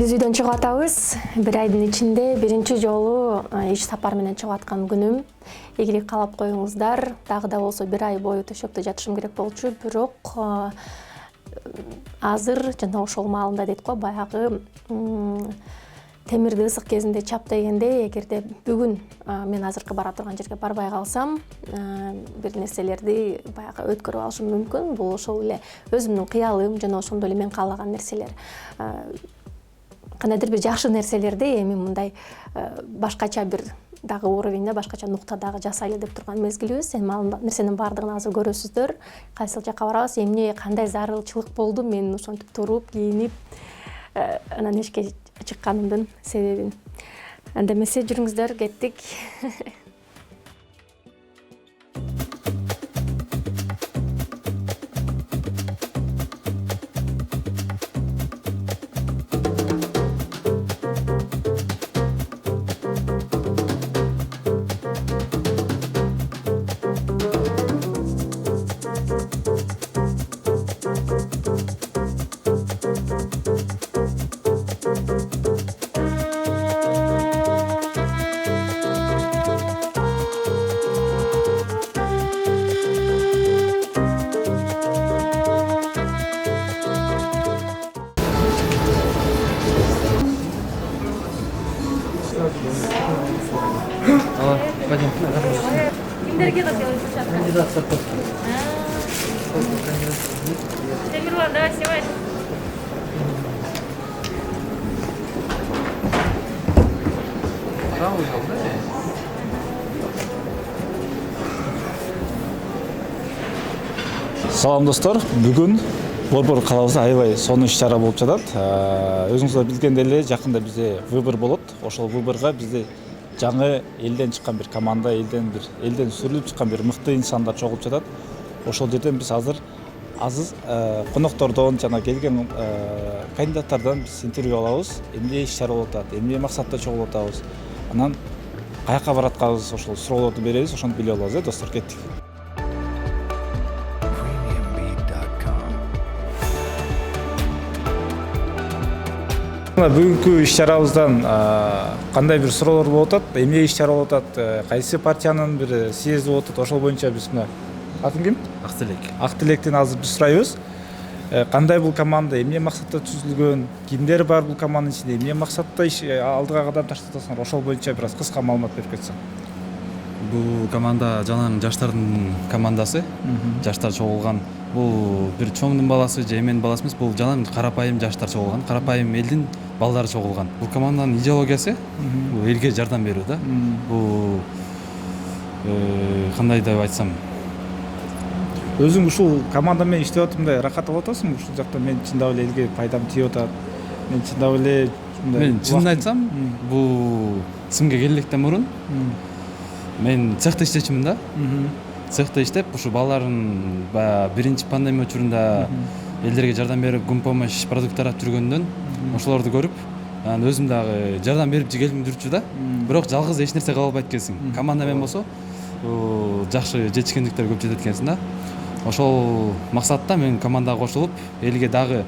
биз үйдөн чыгып атабыз. Бир айдын ичинде биринчи жолу иш сапар менен чыгып аткан күнүм. Эгерик каалап коюңуздар, дагы да болсо бир ай бою төшөктө жатышым керек болчу, бирок азыр жана ошол маалында дейт го, баягы темирди ысык кезинде чап дегендей, эгерде бүгүн мен азыркы бара турган жерге барбай калсам, бир нерселерди баягы өткөрүп алышым мүмкүн. Бул ошол эле өзүмдүн кыялым жана ошондой эле мен каалаган нерселер. Кандайдыр бир жакшы нерселерди эми мындай башкача бир дагы уровеньде, башкача нуктадагы жасайлы деп турган мезгилибиз. Эми ал нерсенин баардыгын азыр көрөсүздөр. Кайсыл жакка барабыз, эмне кандай зарылчылык болду мен ошентип туруп, кийинип анан ишке чыкканымдын себебин. Анда эмесе жүрүңүздөр, кеттик. Кимдерге да кандидат. Темирлан, давай снимай. Салам достор, бүгүн Борбор калабызда аябай сонун иш-чара болуп жатат. Өзүңүздөр билгендей эле жакында бизде выбор болот. Ошол выборго бизде жаңы элден чыккан бир команда, элден сүрүлүп чыккан бир мыкты инсандар чогулуп жатат. Ошол жерден биз азыр коноктордон жана келген кандидаттардан биз интервью алабыз. Эмне иш-чара болуп атат, эмне максатта чогулуп атабыз. Анан каяка баратканыбыз ошол суроолорду беребиз, ошону билип алабыз, достор, кеттик. Бүгүнкү иш-чарабыздан кандай бир суроолор болуп атат, эмне иш-чара болуп атат, кайсы партиянын бир съезди болуп атат, ошол боюнча биз мына атың ким? Актилек. Актилектен азыр биз сурайбыз. Кандай бул команда, эмне максатта түзүлгөн, кимдер бар бул команданын ичинде, эмне максатта алдыга кадам таштатасыңар, ошол боюнча бир аз кыска маалымат берип кетсең. Бул команда жалаң жаштардын командасы. Жаштар чогулган. Бул бир чоңдун баласы же эменин баласы эмес, бул жалаң карапайым жаштар чогулган, карапайым элдин балдары чогулган. Бул команданын идеологиясы бул элге жардам берүү да. Бул кандай деп айтсам, Өзүң ушул команда менен иштеп атып мындай рахат алып атасыңбы? Ушул жакта мен чындап эле элге пайдам тиеп атат. Мен чындап эле мен чынын айтсам, бул СИМге келгенден мурун мен цехта иштечимин да. Цехта иштеп, ушу балдардын биринчи пандемия учурунда элдерге жардам берип, гум помощь продукт тарап жүргөндөн ошолорду көрүп, анан өзүм дагы жардам берип келгим жүрчү да. Бирок жалгыз эч нерсе кыла албайт экенсиң. Команда менен болсо, жакшы жетишкендиктер көп жетет экенсиң да. Ошол максатта мен командага кошулуп, элге дагы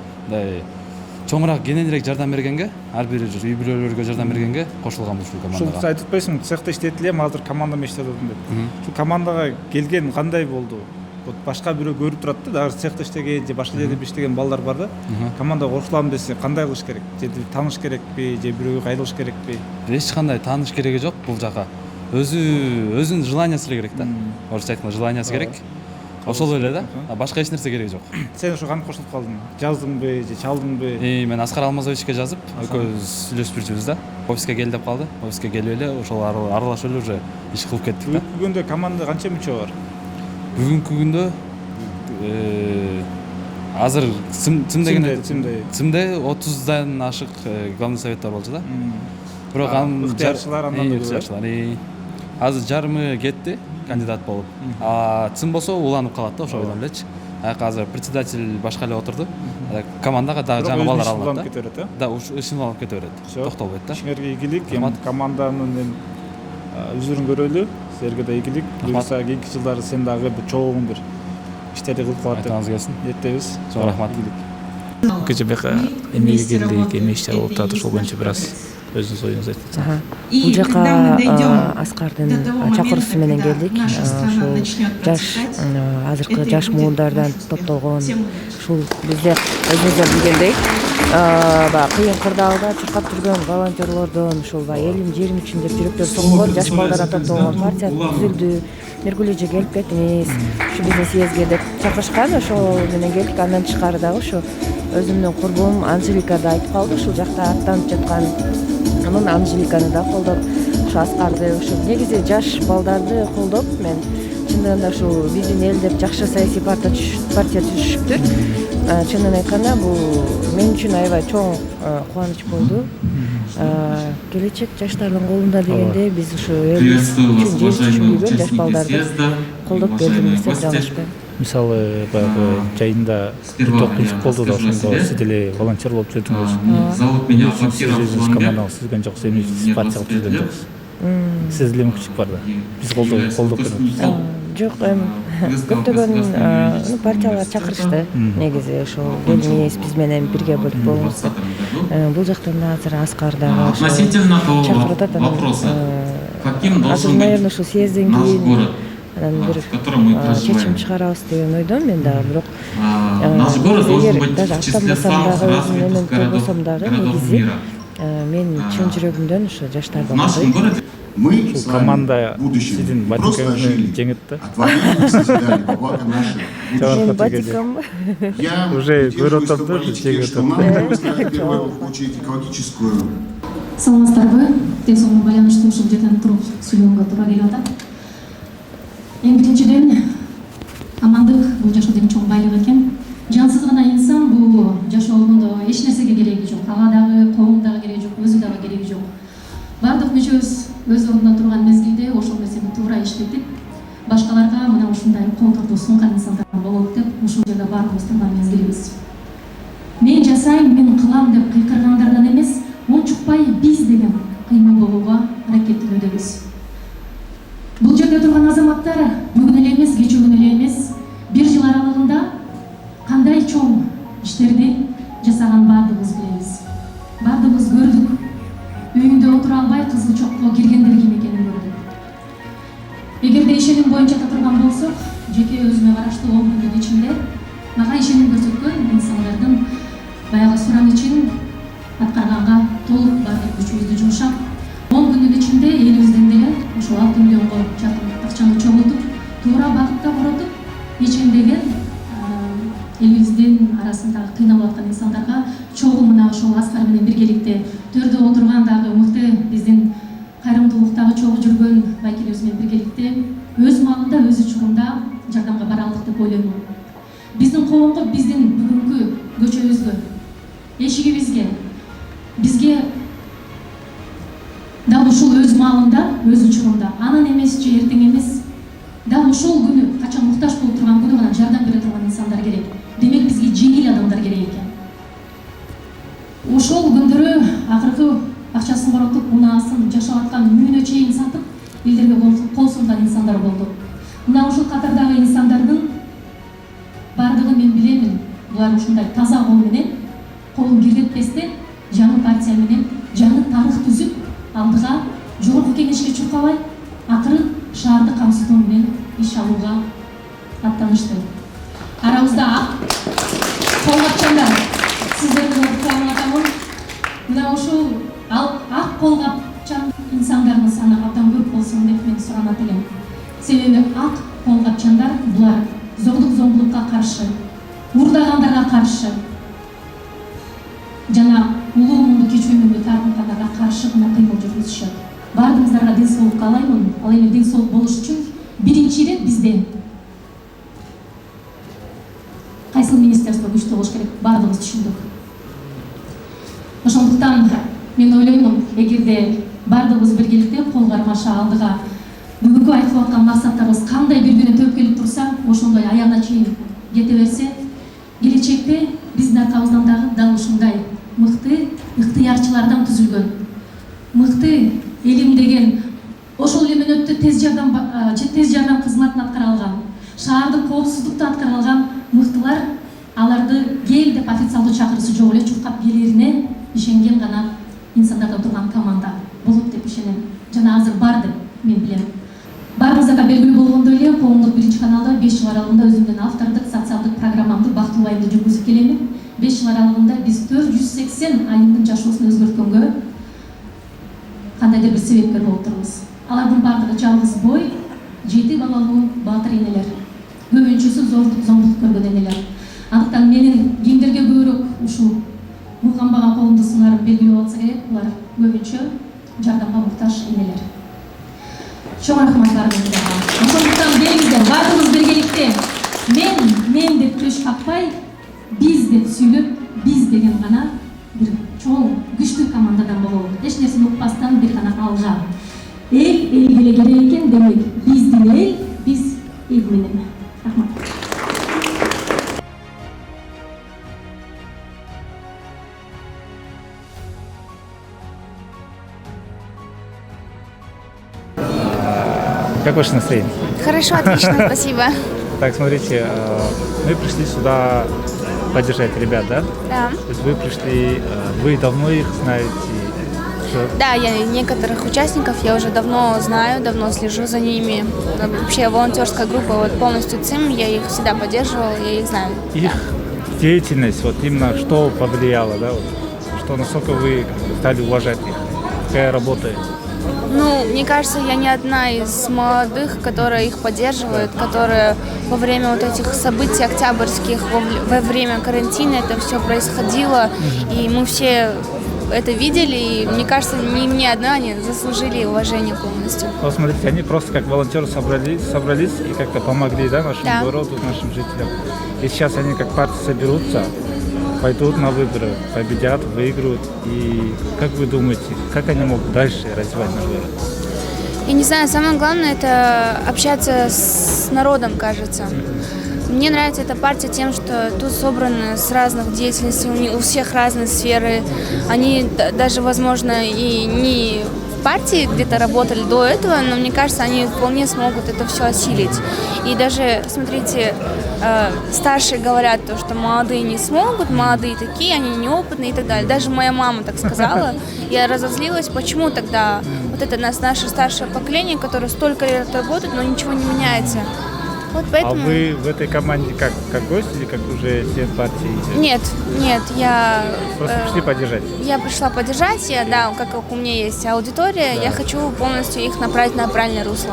чоңураак, кененирээк жардам бергенге, ар бир үй бүлөлөргө жардам бергенге кошулгам ушул командага. Ушул айтып атпайсыңбы, цехта иштейт элем, азыр команда менен иштеп атам деп. Ушул командага келген кандай болду? Вот башка бирөө көрүп турат да, дагы цехта иштеген же башка жерде иштеген балдар бар да. Командага кошулам десе кандай кылыш керек? Же тааныш керекпи, же бирөөгө кайрылыш керекпи? Эч кандай тааныш кереги жок бул жака. Өзүнүн желаниясы эле керек да. Орусча айтканда желаниясы керек. Ошол эле да. Башка эч нерсе кереги жок. Сен ошо кантип кошулуп калдың? Жаздыңбы же чалдыңбы? Мен Аскар Алмазовичке жазып, экөөбүз сүйлөшүп жүрчүбүз да. Офиске кел деп калды. Офиске келип эле ошол аралашып эле уже иш кылып кеттик да. Бүгүнкү күндө командада канча мүчө бар? Бүгүнкү күндө азыр СИМде 30дан ашык главный советтер болчу да. Бирок ыктыярчылар андан да көп. Азыр жарымы кетти кандидат болуп. СИМ болсо уланып калат да, ошол бойдон элечи. Азыр председатель башка эле отурду. Командага дагы жаңы балдар алынат да. Да, ишин алып кете берет. Токтолбойт да. Силерге ийгилик, команданын өзүрүн көрөлү. Силерге да ийгилик. Буюрса кийинки жылдары сен дагы бир чоң бир иштерди кылып калат деп. Айтаңыз келсин. Ниеттебиз. Чоң рахмат. КЖБК эмнеге келдик, эмне иштер болуп атат, ошол боюнча бир аз өзүңүз оюңузду айтсаңыз. Бул жака Аскардын чакыруусу менен келдик. Ушул жаш азыркы жаш муундардан топтолгон ушул бизде өзүңүздөр билгендей баягы кыйын кырдаалда чуркап жүргөн волонтерлордон ушул баягы элим жерим үчүн деп жүрөктөрү согунгон жаш балдардан топтолгон партия түзүлдү. Мергүлөжө келип кетиңиз, ушу биздин съездге деп чакырышкан, ошол менен келдик. Андан тышкары дагы ушу өзүмдүн курбум Анжелика да айтып калды, ушул жакта аттанып жаткан анан Анжеликаны да колдоп, ушу Аскарды, ушу негизи жаш балдарды колдоп, мен чындыгында ушу биздин элде жакшы саясий партия түзүшүптүр. Чынын айтканда бул мен үчүн аябай чоң кубаныч болду. Келечек жаштардын колунда дегенде биз ушу элибиз үчүн жер түшүргөн жаш балдарды колдоп келдим десек жаңылышпайм. Мисалы баягы жайында бир топ кыйынчылык болду да, ошондо сиз деле волонтер болуп жүрдүңүз. Зовут меня Сиз командаңыз түзгөн жоксуз, эмне үчүн партия түзгөн жоксуз? Сиз деле мүмкүнчүлүк бар да. Биз колдоп көрөбүз. Жок, көптөгөн партиялар чакырышты. Негизи ошол келиңиз биз менен бирге болуңуз деп. Бул жактан да азыр Аскар дагы относительно того чакырып атат. вопроса, каким Азыр, должен наверное, быть ушул съезден наш кийин город, бир в котором мы чечим проживаем. чыгарабыз деген ойдомун мен дагы, бирок Наш город должен быть даже в числе аттанбасам самых дагы, развитых өзүмдөн болбосом дагы городов негизи мира. мен чын жүрөгүмдөн ушу В жаштарды нашем колдойм. городе Мы с команда вами в будущем сидин не просто батиканы жили, жеңет да. а творили и созидали во благо наших будущих. Мен батикам. Я Уже придерживаюсь город той там политики, тоже что нам нужно выстраивать в первую очередь экологическую. Саламатсыздарбы? Тез соңго байланыштуу ушул жерден туруп сүйлөгөнгө туура келип атат. Эң биринчиден амандык бул жашоодун чоң байлык экен. Жансыз гана инсан бул жашоодо эч нерсеге кереги жок. Ага дагы, коому дагы кереги жок, өзү дагы кереги жок. Бардык мүчөбүз өз ордунда турган мезгилде ошол нерсени туура иштетип, башкаларга мына ушундай контурду сунган инсандар болот деп ушул жерде баарыбыз турган мезгилибиз. Мен жасайм, мен кылам деп кыйкыргандардан эмес, ончукпай биз деген кыймыл болууга аракеттенүүдөбүз. Бул жерде турган азаматтар бүгүн эле эмес, кечээ күнү эле эмес, бир жыл аралыгында кандай чоң иштерди жасаган баардыгыбыз билебиз. Баардыгыбыз көрдүк. Үйүндө отура албай кызыл чокко киргендер ким экенин көрдүк. Эгерде ишеним боюнча турган болсок, жеке өзүмө караштуу 10 күндүн ичинде мага ишеним көрсөткөн инсандардын баягы суран ичин аткарганга толук бардык күчүбүздү жумшап, 10 күндүн ичинде элибизден деле ошол 6 миллионго жакын акчаны чогултуп, туура багытта коротуп, ичиндеген элибиздин арасындагы кыйналып аткан инсандарга чогуу мына ошол Аскар менен биргеликте төрдө отурган дагы мыкты биздин кайрымдуулуктагы чогуу жүргөн байкелерибиз менен биргеликте өз маалында, өз учурунда жардамга бара алдык деп ойлоймун. Биздин коомго, биздин бүгүнкү көчөбүзгө, эшигибизге, бизге дал ушул өз маалында, өз учурунда, анан эмес же эртең эмес, дал ушул күнү, качан муктаж болуп турган күнү гана жардам бере турган инсандар керек. Демек бизге жеңил адамдар керек экен. Ошол күндөрү акыркы акчасын коротуп, унаасын жашап аткан үйүнө чейин сатып, элдерге кол сунган инсандар болду. Мына ушул катардагы инсандардын бардыгы мен билемин. Булар ушундай таза кол менен, колун киргетпестен, жаңы партия менен, жаңы тарых түзүп, алдыга жогорку кеңешке чуркабай, акырын шаарды камсыздоо менен иш алууга аттанышты. Арабызда колгапчандар, сиздердин кулагын атамын. Мына ушул ак колгапчан инсандардын саны абдан көп болсун деп мен суранат элем. Себеби ак колгапчандар булар зордук-зомбулукка каршы, урдагандарга каршы, жана улуу мунду кечүүмүндү тартынгандарга каршы гана кыймыл жүргүзүшөт. Бардыгыңыздарга ден соолук каалаймын. Ал эми ден соолук болуш үчүн биринчи ирет бизде кайсыл министерство күчтүү болуш керек, бардыгыбыз түшүндүк. Ошондуктан мен ойлоймун, эгерде бардыгыбыз биргеликте кол кармаша алдыга бүгүнкү айтылып аткан максаттарыбыз кандай бир күнү төп келип турса, ошондой аягына чейин кете берсе, келечекте биздин аркабыздан дагы дал ушундай мыкты ыктыярчылардан түзүлгөн, мыкты элим деген ошол эле мөөнөттө тез жардам кызматын аткара алган, шаардык коопсуздукту аткара алган мыктылар аларды кел деп официалдуу чакырышы жок эле чуркап келерине ишенген гана инсандардан турган команда болот деп ишенем жана азыр бар деп мен билем. Баарыңыздарга белгилүү болгондой эле коомдук биринчи каналда 5 жыл аралыгында өзүмдүн автордук социалдык программамды бактылуу айымды жүргүзүп келемин. 5 жыл аралыгында биз 480 айымдын жашоосун өзгөрткөнгө кандайдыр бир себепкер болуп турбуз. Алардын баардыгы жалгыз бой, 7 балалуу баатыр энелер. Көбүнчөсү зомбулук көргөн энелер. Андыктан менин кимдерге көбүрөөк ушул булганбаган колумду сыңарып белгилүү болсо керек, булар көбүнчө жардамга муктаж энелер. Чоң рахмат баарыңыздарга. Ошондуктан белгиздер, баардыгыбыз биргеликте мен деп көч каппай, биз деп сүйлөп, биз деген гана бир чоң күчтүү командадан болобуз. Эч нерсени укпастан бир гана алга. Эл элге керек экен, демек биздин эл, биз эл менен. Рахмат. Как ваше настроение? Хорошо, отлично, спасибо. Так, смотрите, мы пришли сюда поддержать ребят, да? Да. То есть вы пришли, вы давно их знаете? Да, я некоторых участников я уже давно знаю, давно слежу за ними. Вообще волонтерская группа вот полностью ЦИМ, я их всегда поддерживала, я их знаю. Их деятельность, вот именно что повлияло, да? Вот, что насколько вы стали уважать их? Какая работа? Ну, мне кажется, я не одна из молодых, которая их поддерживает, которая во время вот этих событий октябрьских, во время карантина это все происходило, и мы все это видели, и мне кажется, не мне одна, они заслужили уважение полностью. Вот смотрите, они просто как волонтеры собрались и как-то помогли, да, нашему городу, нашим жителям. И сейчас они как партия соберутся, пойдут на выборы, победят, выиграют. И как вы думаете, как они могут дальше развивать наш город? Я не знаю, самое главное это общаться с народом, кажется. Мне нравится эта партия тем, что тут собраны с разных деятельностей, у всех разные сферы. Они даже, возможно, и не в партии где-то работали до этого, но мне кажется, они вполне смогут это все осилить. И даже, смотрите, старшие говорят то, что молодые не смогут, молодые такие, они неопытные и так далее. Даже моя мама так сказала. Я разозлилась, почему тогда вот это наше старшее поколение, которое столько лет работает, но ничего не меняется. Вот поэтому... А вы в этой команде как гость или как уже член партии? Нет, я... Просто пришли поддержать? Я пришла поддержать, как у меня есть аудитория, я хочу полностью их направить на правильное русло.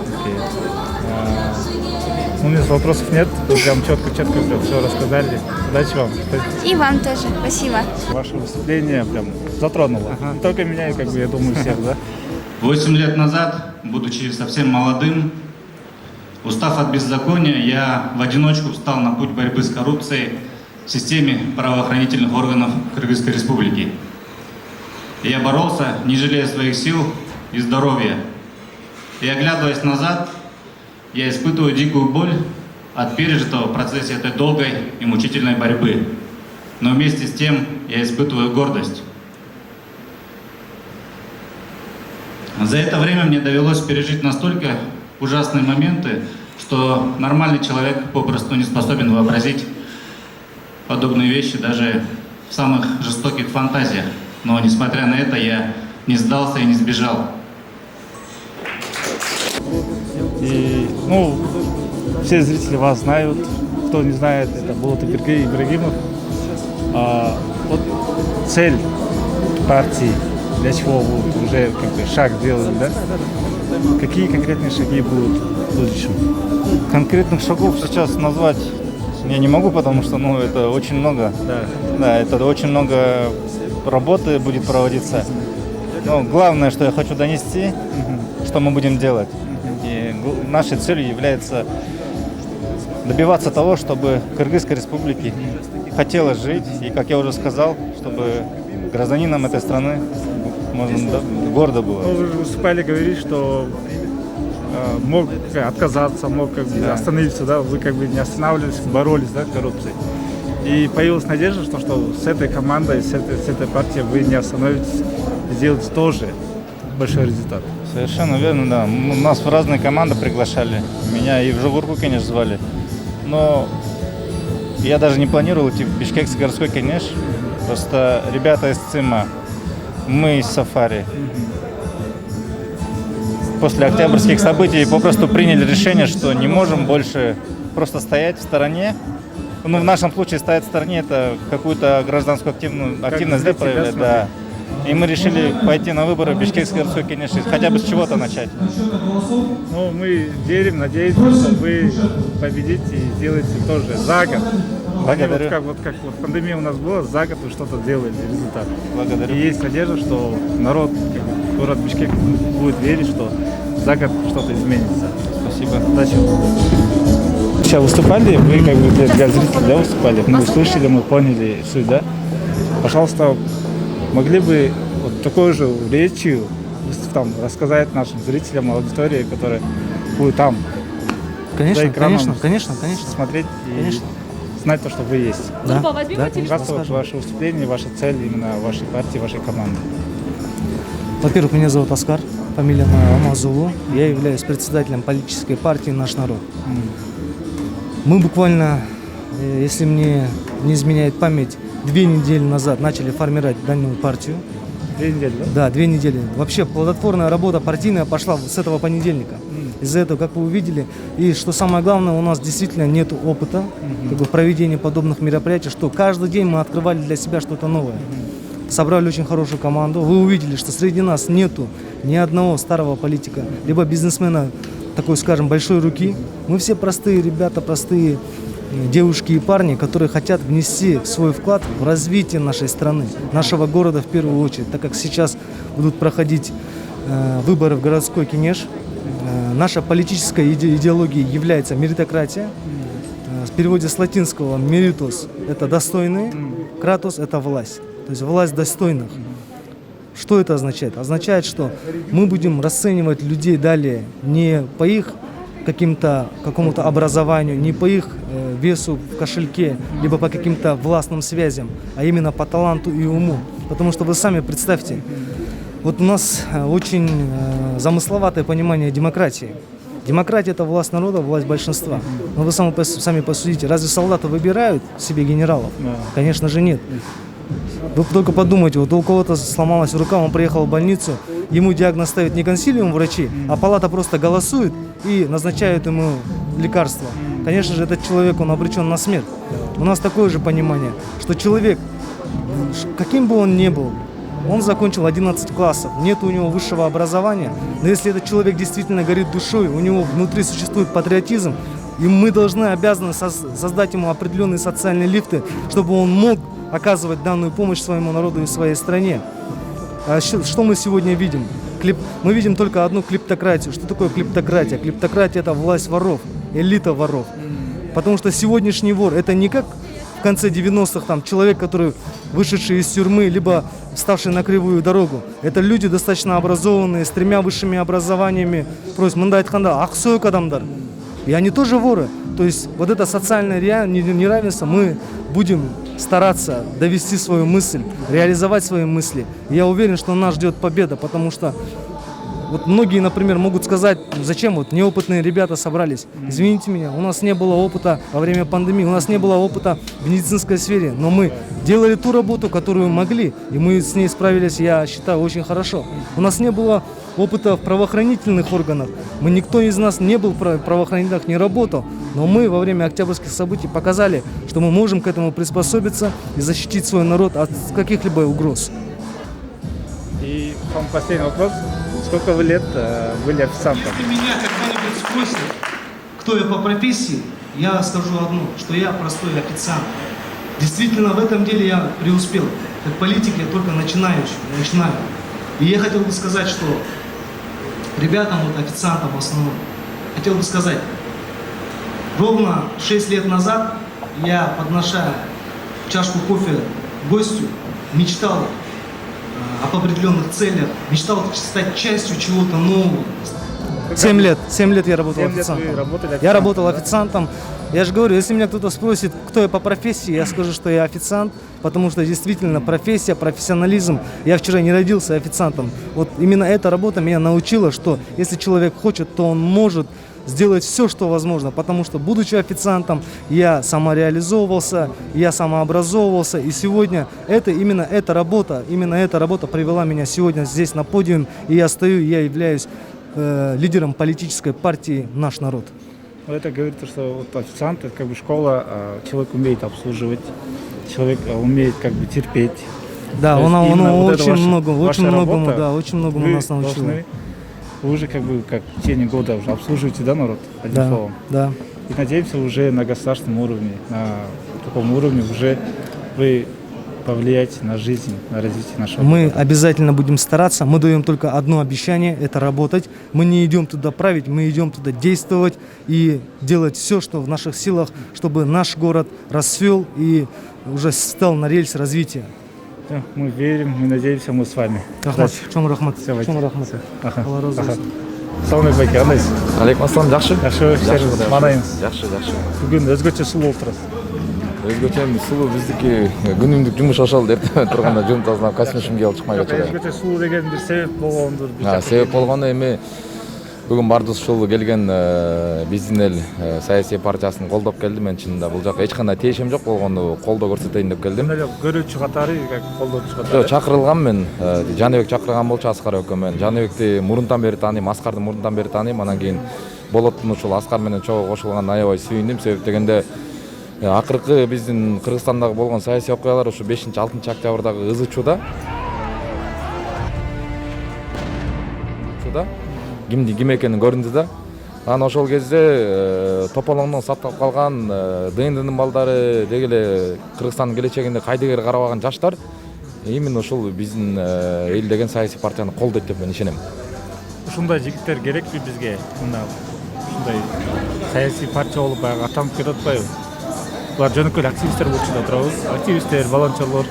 У меня вопросов нет, вы прям четко все рассказали. Удачи вам. И вам тоже, спасибо. Ваше выступление прям затронуло. Не только меня, я думаю, всех, да? 8 лет назад, будучи совсем молодым, устав от беззакония, я в одиночку встал на путь борьбы с коррупцией в системе правоохранительных органов Кыргызской Республики. Я боролся, не жалея своих сил и здоровья. И оглядываясь назад, я испытываю дикую боль от пережитого в процессе этой долгой и мучительной борьбы. Но вместе с тем я испытываю гордость. За это время мне довелось пережить настолько ужасные моменты, что нормальный человек попросту не способен вообразить подобные вещи даже в самых жестоких фантазиях. Но несмотря на это, я не сдался и не сбежал. И, все зрители вас знают, кто не знает, это Болот Ибрагимов. Вот цель партии, для чего вы уже шаг делали, да? Какие конкретные шаги будут в будущем? Конкретных шагов сейчас назвать я не могу, потому что это очень много. Да, это очень много работы будет проводиться. Но главное, что я хочу донести, что мы будем делать. И нашей целью является добиваться того, чтобы в Кыргызской Республике хотелось жить. И, как я уже сказал, чтобы гражданином этой страны гордо было. Вы выступали, говорили, что мог отказаться, мог остановиться, да? Вы не останавливались, боролись, да, с коррупцией. И появилась надежда, что с этой командой, с этой партией вы не остановитесь, сделаете тоже большой результат. Совершенно верно, да. Нас в разные команды приглашали. Меня и в Жогурку, конечно, звали. Но Я даже не планировал идти в Бишкекский городской кенеш. Просто ребята из ЦИМа, мы из Сафари. После октябрьских событий попросту приняли решение, что не можем больше просто стоять в стороне. Ну, в нашем случае стоять в стороне — это какую-то гражданскую активность проявлять, да. И мы решили пойти на выборы в Бишкекский городской кенеш, хотя бы с чего-то начать. Ну, мы верим, надеемся, что вы победите и сделаете тоже за год. Благодарю. Как пандемия у нас была, за год вы что-то делали, результат. Благодарю. И есть надежда, что народ, город Бишкек будет верить, что за год что-то изменится. Спасибо. Удачи. Сейчас выступали, вы для зрителей выступали, мы услышали, мы поняли суть, да? Пожалуйста, могли бы вот такой же речью там рассказать нашим зрителям, аудитории, которые будут там конечно, за экраном конечно. смотреть и знать то, что вы есть. Да. Как ваше выступление, ваша цель именно вашей партии, вашей команды? Во-первых, меня зовут Оскар, фамилия моя Амазулу. Я являюсь председателем политической партии «Наш народ». Мы буквально, если мне не изменяет память, 2 недели назад начали формировать данную партию. 2 недели, да? Да, 2 недели. Вообще плодотворная работа партийная пошла с этого понедельника. Из-за этого, как вы увидели, и что самое главное, у нас действительно нет опыта в проведении подобных мероприятий, что каждый день мы открывали для себя что-то новое. Собрали очень хорошую команду. Вы увидели, что среди нас нету ни одного старого политика, либо бизнесмена такой, скажем, большой руки. Мы все простые ребята, простые девушки и парни, которые хотят внести свой вклад в развитие нашей страны, нашего города в первую очередь, так как сейчас будут проходить выборы в городской кенеш. Наша политическая идеология является меритократия. В переводе с латинского «меритос» – это достойные, «кратос» – это власть, то есть власть достойных. Что это означает? Означает, что мы будем расценивать людей далее не по их какому-то образованию, не по их весу в кошельке, либо по каким-то властным связям, а именно по таланту и уму. Потому что вы сами представьте, вот у нас очень замысловатое понимание демократии. Демократия – это власть народа, власть большинства. Но вы сами посудите, разве солдаты выбирают себе генералов? Конечно же нет. Вы только подумайте, вот у кого-то сломалась рука, он приехал в больницу, ему диагноз ставит не консилиум врачей, а палата просто голосует и назначает ему лекарства. Конечно же, этот человек, он обречен на смерть. У нас такое же понимание, что человек, каким бы он ни был, он закончил 11 классов, нет у него высшего образования, но если этот человек действительно горит душой, у него внутри существует патриотизм, и мы обязаны создать ему определенные социальные лифты, чтобы он мог оказывать данную помощь своему народу и своей стране. А что мы сегодня видим? Мы видим только одну клептократию. Что такое клептократия? Клептократия – это власть воров, элита воров. Потому что сегодняшний вор – это не как в конце 90-х человек, который вышедший из тюрьмы, либо вставший на кривую дорогу. Это люди достаточно образованные, с 3 высшими образованиями. Просто мындай айтканда аксойк адамдар. И они тоже воры. То есть вот это социальное неравенство мы будем стараться довести свою мысль, реализовать свои мысли. И я уверен, что нас ждет победа, потому что вот многие, например, могут сказать, зачем вот неопытные ребята собрались. Извините меня, у нас не было опыта во время пандемии, у нас не было опыта в медицинской сфере, но мы делали ту работу, которую могли, и мы с ней справились, я считаю, очень хорошо. У нас не было опыта в правоохранительных органах, никто из нас не был в правоохранительных, не работал, но мы во время октябрьских событий показали, что мы можем к этому приспособиться и защитить свой народ от каких-либо угроз. И вам последний вопрос. Сколько вы лет были официантом? Если меня когда-нибудь спросят, кто я по профессии, я скажу одно, что я простой официант. Действительно, в этом деле я преуспел. Как политик я только начинаю. И я хотел бы сказать, что ребятам, вот официантам в основном, хотел бы сказать, ровно 6 лет назад я, поднося чашку кофе гостю, мечтал об определенных целях, мечтал стать частью чего-то нового. 7 лет я работал 7 лет официантом. вы работали Я работал официантом. Я же говорю, если меня кто-то спросит, кто я по профессии, я скажу, что я официант, потому что действительно профессия, профессионализм. Я вчера не родился официантом. Вот именно эта работа меня научила, что если человек хочет, то он может сделать все, что возможно, потому что, будучи официантом, я самореализовывался, я самообразовывался, и сегодня именно эта работа привела меня сегодня здесь на подиум, и я стою, я являюсь лидером политической партии «Наш народ». Это говорит, что вот официант, это как бы школа, человек умеет обслуживать, человек умеет как бы терпеть. Да, он очень многому вы нас научил. Вы уже как бы как в течение года уже обслуживаете, да, народ, одним словом. Да. И надеемся уже на государственном уровне, на таком уровне уже вы повлияете на жизнь, на развитие нашего Мы города. обязательно будем стараться. Мы даем только одно обещание – это работать. Мы не идем туда править, мы идем туда действовать и делать все, что в наших силах, чтобы наш город расцвел и уже встал на рельс развития. Да, мы верим, мы надеемся, мы с вами. Рахмат, чоң рахмат. Алла разы болсын. Саламат байке, кандайсыз? Алейкум ассалам, жакшы. Жакшы, манайыңыз. Жакшы. Бүгүн өзгөчө сулуу болуп турасыз. Өзгөчө сулуу биздики күнүмдүк жумуш ошол деп турганда жуун тазалап костюмчумду кийип чыкмай кетчү. Өзгөчө сулуу деген бир себеп болгондур. Себеп болгону эми бүгүн баарыбыз ушул келген биздин эл саясий партиясын колдоп келди. Мен чынында бул жака эч кандай тиешем жок болгону колдоо көрсөтөйүн деп келдим. Эле көрүүчү катары, колдоочу катары. Жок, чакырылгам мен. Жаныбек чакырган болчу, Аскар өкө мен. Жаныбекти мурунтан бери тааныйм, Аскарды мурунтан бери тааныйм. Анан кийин болоттун ушул Аскар менен чогуу кошулганына аябай сүйүндүм. Себеп дегенде акыркы биздин Кыргызстандагы болгон саясий окуялар ушу 5-6 октябрдагы ызы чууда. Ким экени көрүндү да. Анан ошол кезде тополоңдон сатылып калган ДНДнын балдары, деги эле Кыргызстандын келечегинде кайдыгер карабаган жаштар именно ушул биздин эл деген саясий партияны колдойт деп мен ишенем. Ушундай жигиттер керекпи бизге? Мына ушундай саясий партия болуп баягы атанып кетип атпайбы? Булар жөнөкөй активисттер болчу да турабыз. Активисттер, волонтерлор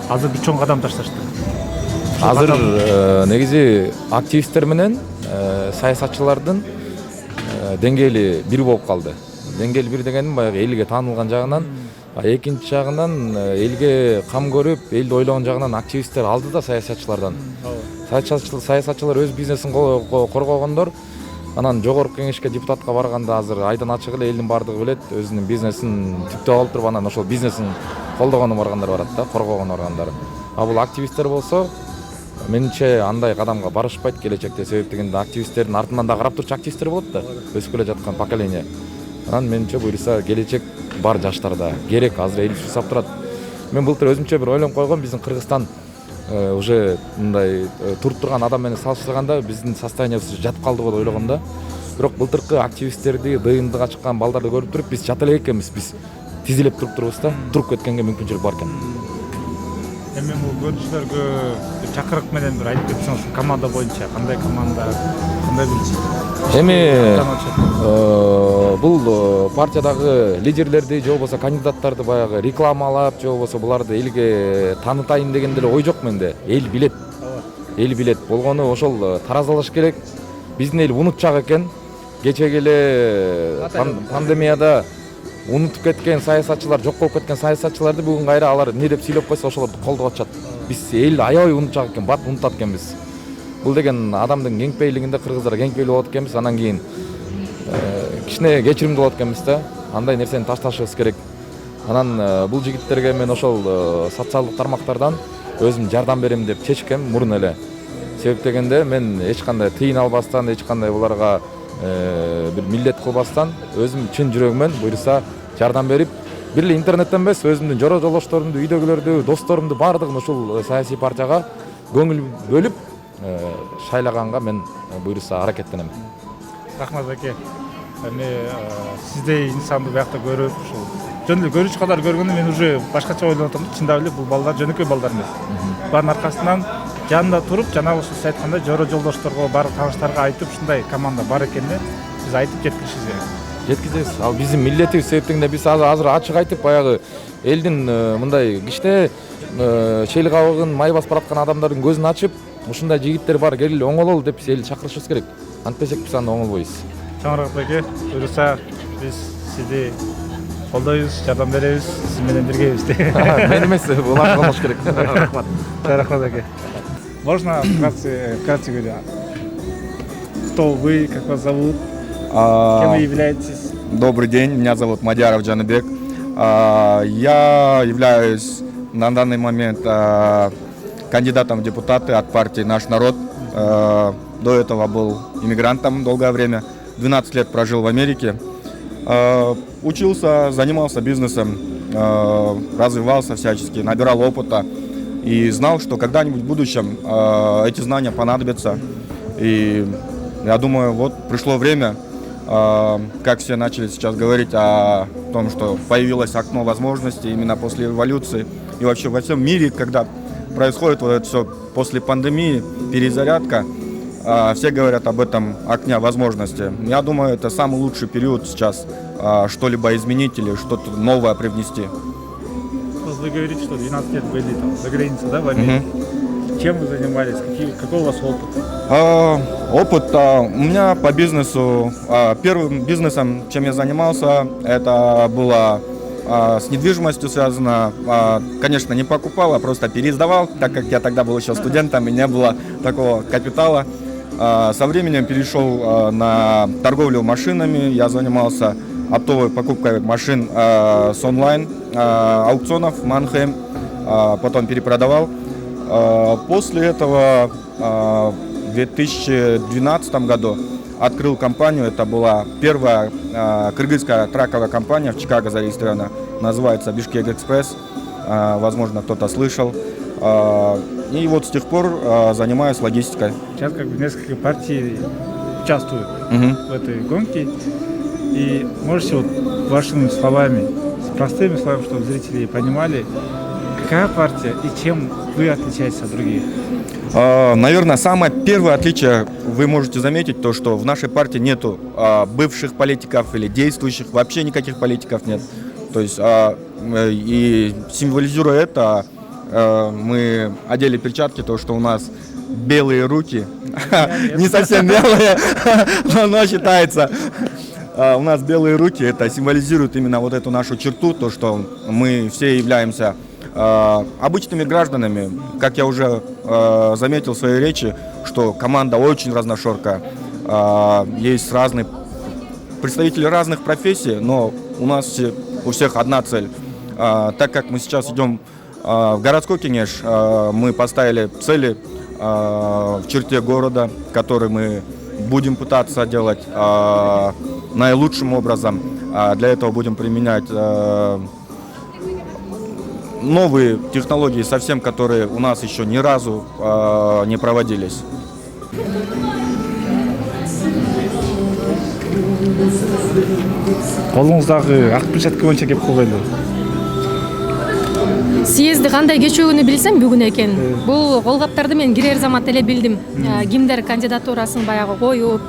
азыр бир чоң кадам ташташты. Азыр негизи активисттер менен саясатчылардын деңгээли бир болуп калды. Деңгээл бир дегеним баягы элге таанылган жагынан, экинчи жагынан элге кам көрүп, элди ойлогон жагынан активисттер алды да саясатчылардан. Саясатчылар өз бизнесин коргогондор, анан жогорку кеңешке депутатка барганда азыр айдан ачык эле элдин баардыгы билет, өзүнүн бизнесин түптөп алып туруп анан ошол бизнесин колдогону баргандар барат да, коргогону баргандар. А бул активисттер болсо менимче андай кадамга барышпайт келечекте. Себеп дегенде активисттердин артынан да карап турчу активисттер болот да, өсүп келе жаткан поколение. Анан менимче буюрса келечек бар жаштарда керек, азыр эл сусап турат. Мен былтыр өзүмчө бир ойлонуп койгом, биздин Кыргызстан уже мындай туруп турган адам менен салыштырганда биздин состояниябыз жатып калды деп ойлогом да. Бирок былтыркы активисттерди, ДНДга чыккан балдарды көрүп туруп биз жата элек экенбиз, биз тизилеп туруп турубуз да, туруп кеткенге мүмкүнчүлүк бар экен. Эми бул көрүүчүлөргө чакырык менен бир айтып кетсеңиз, команда боюнча кандай команда, кандай бир эми бул партиядагы лидерлерди же болбосо кандидаттарды баягы рекламалап, же болбосо буларды элге таанытайын деген деле ой жок менде. Эл билет. Эл билет. Болгону ошол таразалаш керек. Биздин эл унутчак экен. Кечеги эле пандемияда унутуп кеткен саясатчылар, жок болуп кеткен саясатчыларды бүгүн кайра алар эмне деп сүйлөп койсо ошолорду колдоп атышат. Биз эл аябай унутчак экен, бат унутат экенбиз. Бул деген адамдын кеңпейлигинде кыргыздар кеңпейлүү болот экенбиз, анан кийин кичине кечиримдүү болот экенбиз да. Андай нерсени ташташыбыз керек. Анан бул жигиттерге мен ошол социалдык тармактардан өзүм жардам берем деп чечкем мурун эле. Себеп дегенде мен эч кандай тыйын албастан, эч кандай буларга бир милдет кылбастан өзүм чын жүрөгүмөн буюрса жардам берип, бир эле интернеттен эмес, өзүмдүн жора жолдошторумду, үйдөгүлөрдү, досторумду баардыгын ушул саясий партияга көңүл бөлүп шайлаганга мен буюрса аракеттенем. Рахмат байке. Эми сиздей инсанды биякта көрүп, ушул жөн эле көрүүчү катары көргөндө мен уже башкача ойлонуп атам. Чындап эле бул балдар жөнөкөй балдар эмес. Баардын аркасынан жанында туруп, жанагы сиз айткандай жора жолдошторго, баардык тааныштарга айтып, ушундай команда бар экенин биз айтып жеткиришибиз керек. Жеткизебиз. Ал биздин милдетибиз. Себептегенде биз азыр ачык айтып баягы элдин мындай кичине чел кабыгын май басып бараткан адамдардын көзүн ачып, ушундай жигиттер бар, келгиле оңололу деп биз элди чакырышыбыз керек. Антпесек биз анда оңолбойбуз. Чоңураак байке, буюрса биз сизди колдойбуз, жардам беребиз, сиз менен биргебиз. Мен эмес, булар болуш керек. Рахмат. Рахмат байке. Можно вкратце говоря, кто вы, как вас зовут, кем вы являетесь? Добрый день, меня зовут Мадяров Джаныбек. Я являюсь на данный момент кандидатом в депутаты от партии «Наш народ». До этого был иммигрантом долгое время, 12 лет прожил в Америке. Учился, занимался бизнесом, развивался всячески, набирал опыта и знал, что когда-нибудь в будущем эти знания понадобятся. И я думаю, вот пришло время, как все начали сейчас говорить о том, что появилось окно возможностей именно после революции и вообще во всем мире, когда происходит вот это все после пандемии, перезарядка, все говорят об этом окне возможностей. Я думаю, это самый лучший период сейчас что-либо изменить или что-то новое привнести. Вы говорите, что 12 лет были там за границей, да, в Америке? Чем вы занимались? Какой у вас опыт? Опыт у меня по бизнесу. Первым бизнесом, чем я занимался, это было с недвижимостью связано. Конечно, не покупал, а просто пересдавал, так как я тогда был еще студентом и не было такого капитала. Со временем перешел на торговлю машинами. Я занимался оптовой покупкой машин с онлайн аукционов Манхейм, потом перепродавал. После этого в 2012 году открыл компанию. Это была первая кыргызская траковая компания в Чикаго зарегистрирована. Называется Бишкек Экспресс. Возможно, кто-то слышал. И вот с тех пор занимаюсь логистикой. Сейчас как бы несколько партий участвуют в этой гонке. И можете вот вашими словами, с простыми словами, чтобы зрители понимали, какая партия и чем вы отличаетесь от других? Наверное, самое первое отличие вы можете заметить, то, что в нашей партии нету бывших политиков или действующих, вообще никаких политиков нет. То есть, и символизируя это, мы одели перчатки, то, что у нас белые руки, не совсем белые, но считается. У нас белые руки, это символизирует именно вот эту нашу черту, то, что мы все являемся обычными гражданами. Как я уже заметил в своей речи, что команда очень разношерстная. Есть разные представители разных профессий, но у нас у всех одна цель. Так как мы сейчас идем в городской кенеш, мы поставили цели в черте города, которые мы будем пытаться делать наилучшим образом. Для этого будем применять новые технологии, совсем которые у нас еще ни разу не проводились. Колуңуздагы ак перчатка боюнча кеп койгойлу. Съезди кандай кечүүгүнү билсем бүгүн экен. Бул колгаптарды мен кирер замат эле билдим. Кимдер кандидатурасын баягы коюп,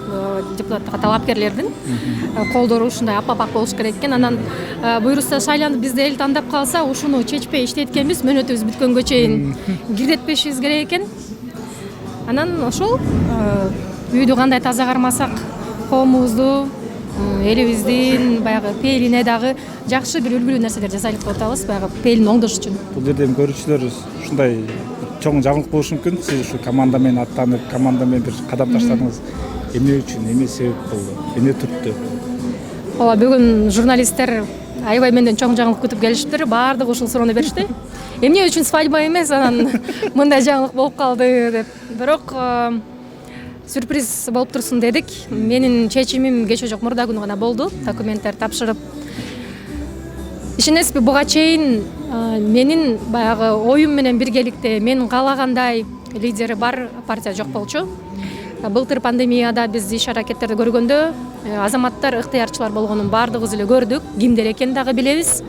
депутаттыкка талапкерлердин колдору ушундай апапак болуш керек экен. Анан буюрса шайланып бизди эл тандап калса, ушуну чечпей иштеткенбиз, мөөнөтүбүз бүткөнгө чейин кирдетпешибиз керек экен. Анан ошол үйдү кандай таза кармасак, коомубузду, элибиздин баягы пейлине дагы жакшы бир үлгүлүү нерселер жасайлык деп атабыз, баягы пейлин оңдош үчүн. Бул жерден көрүүчүлөр ушундай чоң жаңылык болушу мүмкүн. Сиз ушу команда менен аттанып, команда менен бир кадам таштадыңыз. Эмне үчүн, эме себеп болду, эмне түрттү? Ооба, бүгүн журналисттер аябай менден чоң жаңылык күтүп келишиптир. Баардыгы ушул суроону беришти. Эмне үчүн свадьба эмес, анан мындай жаңылык болуп калды деп. Бирок сюрприз болуп турсун дедик. Менин чечимим кече жок, мурда күнү гана болду. Документтер тапшырып. Ишенесизби, буга чейин менин баягы оюм менен биргеликте менин каалагандай лидери бар партия жок болчу. Былтыр пандемияда биз иш аракеттерди көргөндө азаматтар ыктыярчылар болгонун баардыгыбыз эле көрдүк. Кимдер экенин дагы билебиз.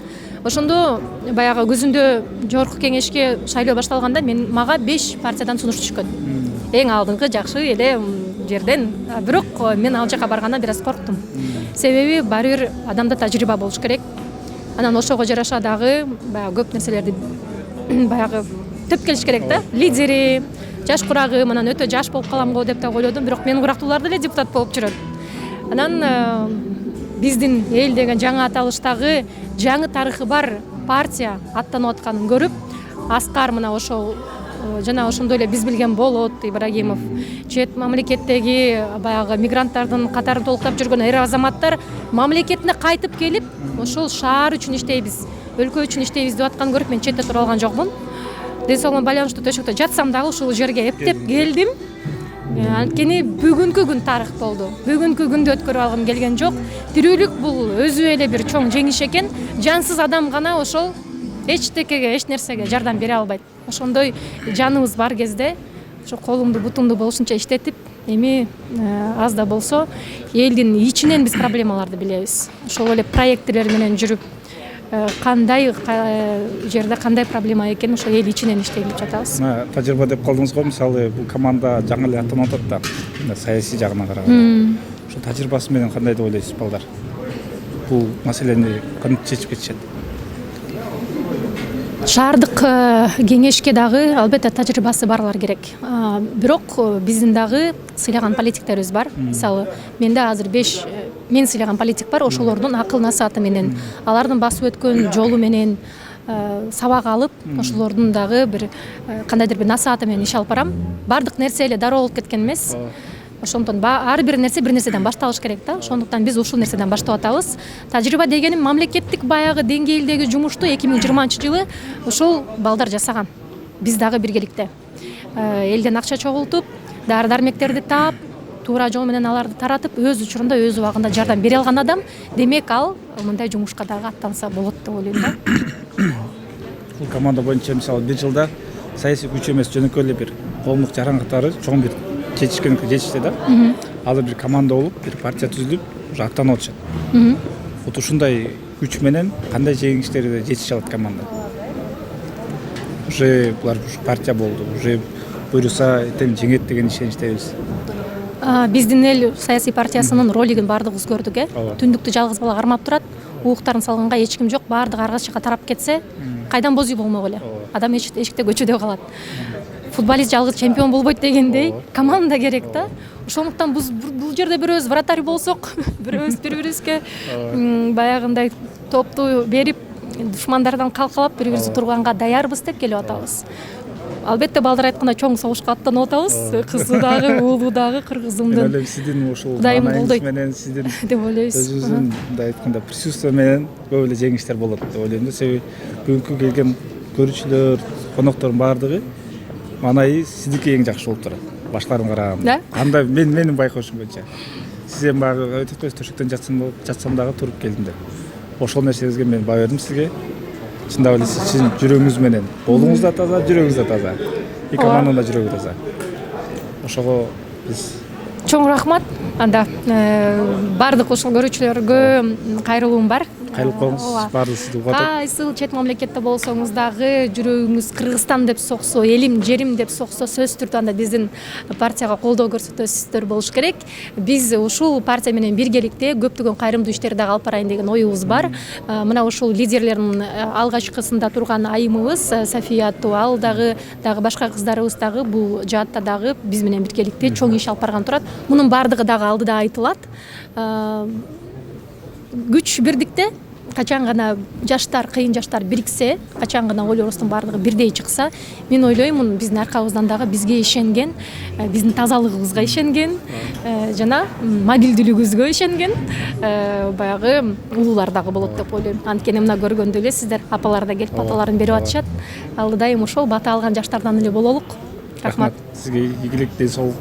Ошондо баягы күзүндө жогорку кеңешке шайлоо башталганда мага 5 партиядан сунуш түшкөн. Эң алдыңкы жакшы эле жерден. Бирок мен ал жака баргандан бир аз корктум. Себеби баары бир адамда тажрыйба болуш керек. Анан ошого жараша дагы баягы көп нерселерди баягы төп келиш керек да. Лидери, жаш курагы анан өтө жаш болуп калам го деп да ойлодум, бирок менин курактуулар деле депутат болуп жүрөт. Анан биздин эл деген жаңы аталыштагы жаңы тарыхы бар партия аттанып атканын көрүп, Аскар мына ошол жана ошондой эле биз билген Болот Ибрагимов, чет мамлекеттеги баягы мигранттардын катарын толуктап жүргөн эр азаматтар мамлекетине кайтып келип, ошол шаар үчүн иштейбиз, өлкө үчүн иштейбиз деп атканын көрүп мен четте тура алган жокмун. Ден соолугума байланыштуу төшөктө жатсам дагы ушул жерге эптеп келдим. Анткени бүгүнкү күн тарых болду. Бүгүнкү күндү өткөрүп алгым келген жок. Тирүүлүк бул өзү эле бир чоң жеңиш экен. Жансыз адам гана ошол эчтекеге, эч нерсеге жардам бере албайт. Ошондой жаныбыз бар кезде ошо колумду бутумду болушунча иштетип, эми аз да болсо элдин ичинен биз проблемаларды билебиз. Ошол эле проекттер менен жүрүп, кандай жерде кандай проблема экенин ошо эл ичинен иштелип жатабыз. Тажрыйба деп калдыңыз го, мисалы бул команда жаңы эле аттанып атат да, саясий жагына караганда. Ошо тажрыйбасы менен кандай деп ойлойсуз балдар? Бул маселени кантип чечип кетишет? Шаардык кеңешке дагы албетте тажрыйбасы барлар керек. Бирок биздин дагы сыйлаган политиктерибиз бар. Мисалы, менде азыр 5 мен сыйлаган политик бар, ошолордун акыл насааты менен, алардын басып өткөн жолу менен сабак алып, ошолордун дагы бир кандайдыр бир насааты менен иш алып барам. Бардык нерсе эле дароо болуп кеткен эмес. Ошондон ар бир нерседен башталыш керек да. Ошондуктан биз ушул нерседен баштап атабыз. Тажрыйба дегеним мамлекеттик баягы деңгээлдеги жумушту 2020-жылы ошол балдар жасаган. Биз дагы биргеликте элден акча чогултуп, дары-дармектерди таап, туура жол менен аларды таратып, өз учурунда, өз убагында жардам бере алган адам, демек ал мындай жумушка дагы аттанса болот деп ойлойм да. Бул команда боюнча мисалы бир жылда саясий күч эмес, жөнөкөй эле бир коомдук жаран катары чоң бир жетишти да. Азыр бир команда болуп, бир партия түзүлүп, уже аттанып атышат. Вот ушундай күч менен кандай жеңиштерге жетише алат команда? Уже булар партия болду, уже буйруса жеңет деген ишеничтебиз. Биздин эл саясий партиясынын ролигин бардыгыбыз көрдүк, Түндүктү жалгыз бала кармап турат, ууктарын салганга эч ким жок, бардыгы ар кайсы жака тарап кетсе, кайдан бозүй болмок эле. Адам эшикте көчөдө калат. Футболист жалгыз чемпион болбойт дегендей, команда керек да. Ошондуктан бул жерде бирөөбүз вратарь болсок, бирөөбүз бири-бирибизге баягындай топту берип, душмандардан калкалап бири-бирибизди турганга даярбыз деп келип атабыз. Албетте балдар айткандай чоң согушка аттанып атабыз. Кызы дагы, уулу дагы, кыргызымдын. Мен сиздин ушул анайыңыз менен сиздин деп ойлойбуз. өзүңүздүн мындай айтканда присутствие менен көп эле жеңиштер болот деп ойлойм да. Себеби бүгүнкү келген көрүүчүлөр, коноктордун баардыгы манайы сиздики эң жакшы болуп турат. Башкаларын караганда. Андай менин байкоошум боюнча. Сиз эми баягы өтөк төшөктөн жатсам дагы туруп келдим деп. Ошол нерсеңизге мен баа бердим сизге. Чындап эле сиздин жүрөгүңүз менен колуңуз да таза, жүрөгүңүз да таза. И команданын да жүрөгү таза. Ошого биз чоң рахмат. Анда бардык ушул көрүүчүлөргө кайрылуум бар. Кайрылып коңуз, баардыгы сизди угат. Кайсыл чет мамлекетте болсоңуз дагы жүрөгүңүз Кыргызстан деп соксо, элим, жерим деп соксо, сөзсүз түрдө анда биздин партияга колдоо көрсөтөсүздөр болуш керек. Биз ушул партия менен биргеликте көптөгөн кайрымдуу иштерди дагы алып барайын деген оюбуз бар. Мына ушул лидерлердин алгачкысында турган айымыбыз София аттуу, ал дагы башка кыздарыбыз дагы бул жаатта дагы биз менен биргеликте чоң иш алып барган турат. Мунун баардыгы дагы алдыда айтылат. Күч бирдикте, качан гана жаштар, кыйын жаштар бириксе, качан гана ойлорубуздун баардыгы бирдей чыкса, мен ойлойм, биздин аркабыздан дагы бизге ишенген, биздин тазалыгыбызга ишенген, жана мобилдүүлүгүбүзгө ишенген баягы улуулар дагы болот деп ойлойм. Анткени мына көргөндөй эле сиздер апалар да келип баталарын берип атышат. Алдыда эми ошол бата алган жаштардан эле бололук. Рахмат. Сизге ийгилик, ден соолук.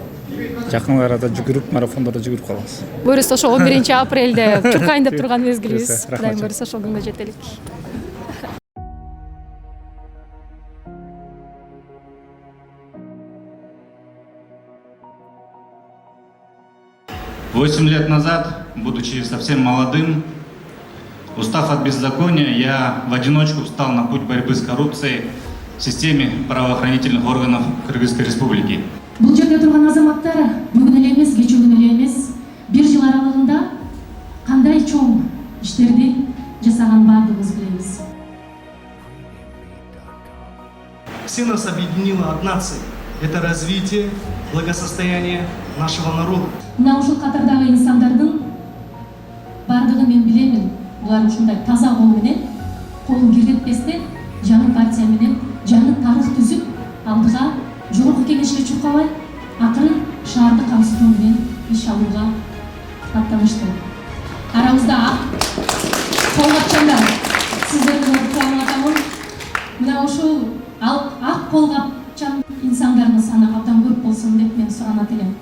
Жакын арада жүгүрүп, марафондордо жүгүрүп калыңыз. Буюрса ошо 11-апрелде чуркайын деп турган мезгилибиз. Кудайым буюрса ошол күнгө жетелик. Восемь лет назад, будучи совсем молодым, устав от беззакония, я в одиночку встал на путь борьбы с коррупцией в системе правоохранительных органов Кыргызской Республики. Бул жерде турган азаматтар бүгүн эле эмес, кечээ күнү эле эмес, бир жыл аралыгында кандай чоң иштерди жасаган баардыгыбыз билебиз. Все нас объединила одна цель. это развитие, благосостояние нашего народа. Мына ушул катардагы инсандардын бардыгы мен билемин, булар ушундай таза кол менен, колун киргетпестен, жаңы партия менен, жаңы тарых түзүп, алдыга жогорку кеңешке чуркабай, акырын шаардык камсыздоо менен иш алууга аттанышты. Арабызда колгапчандар, сиздердин кулагыңа атамын. Мына ушул ак колгапчан инсандардын саны абдан көп болсун деп мен суранат элем.